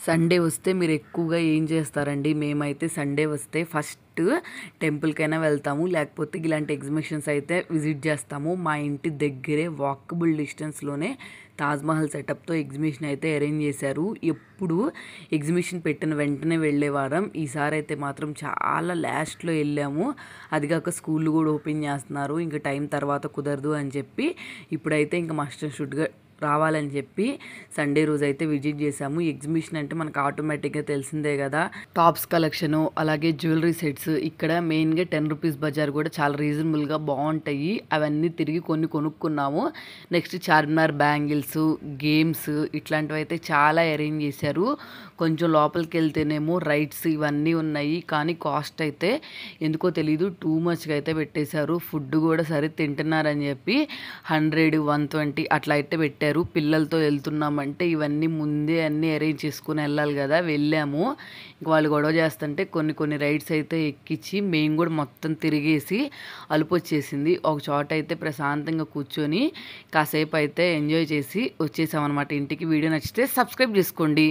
Sunday వస్తే మీరు ఎక్కువగా ఏం చేస్తారండి? మేమైతే సండే వస్తే ఫస్ట్ టెంపుల్‌కైనా వెళ్తాము. లేకపోతే ఇలాంటి ఎగ్జిబిషన్స్ అయితే విజిట్ చేస్తాము. మా ఇంటి దగ్గరే వాకబుల్ డిస్టెన్స్‌లోనే తాజ్‌మహల్ సెటప్‌తో ఎగ్జిబిషన్ అయితే అరేంజ్ చేశారు. ఎప్పుడు ఎగ్జిబిషన్ పెట్టిన వెంటనే వెళ్ళేవారం. ఈసారి అయితే మాత్రం చాలా లాస్ట్‌లో వెళ్ళాము. అది కాక స్కూల్‌లు కూడా ఓపెన్ చేస్తున్నారు. ఇంక టైం తర్వాత కుదరదు అని చెప్పి ఇప్పుడైతే ఇంక మస్ట్ అండ్ షుడ్‌గా రావాలని చెప్పి సండే రోజు అయితే విజిట్ చేసాము. ఎగ్జిబిషన్ అంటే మనకు ఆటోమేటిక్గా తెలిసిందే కదా, టాప్స్ కలెక్షను అలాగే జ్యువెలరీ సెట్స్. ఇక్కడ మెయిన్గా 10 రూపీస్ బజార్ కూడా చాలా రీజనబుల్గా బాగుంటాయి. అవన్నీ తిరిగి కొన్ని కొనుక్కున్నాము. నెక్స్ట్ చార్మినార్ బ్యాంగిల్స్, గేమ్స్ ఇట్లాంటివి అయితే చాలా అరేంజ్ చేశారు. కొంచెం లోపలికి వెళ్తేనేమో రైడ్స్ ఇవన్నీ ఉన్నాయి. కానీ కాస్ట్ అయితే ఎందుకో తెలీదు టూ మచ్గా అయితే పెట్టేశారు. ఫుడ్ కూడా సరే తింటున్నారని చెప్పి 100, 120 అట్లా అయితే పెట్టారు. పిల్లలతో వెళ్తున్నామంటే ఇవన్నీ ముందే అన్నీ అరేంజ్ చేసుకుని వెళ్ళాలి కదా, వెళ్ళాము. ఇంక వాళ్ళు గొడవ చేస్తుంటే కొన్ని రైడ్స్ అయితే ఎక్కించి మేము కూడా మొత్తం తిరిగేసి అలుపు వచ్చేసింది. ఒక చోట అయితే ప్రశాంతంగా కూర్చొని కాసేపు అయితే ఎంజాయ్ చేసి వచ్చేసామన్నమాట ఇంటికి. వీడియో నచ్చితే సబ్స్క్రైబ్ చేసుకోండి.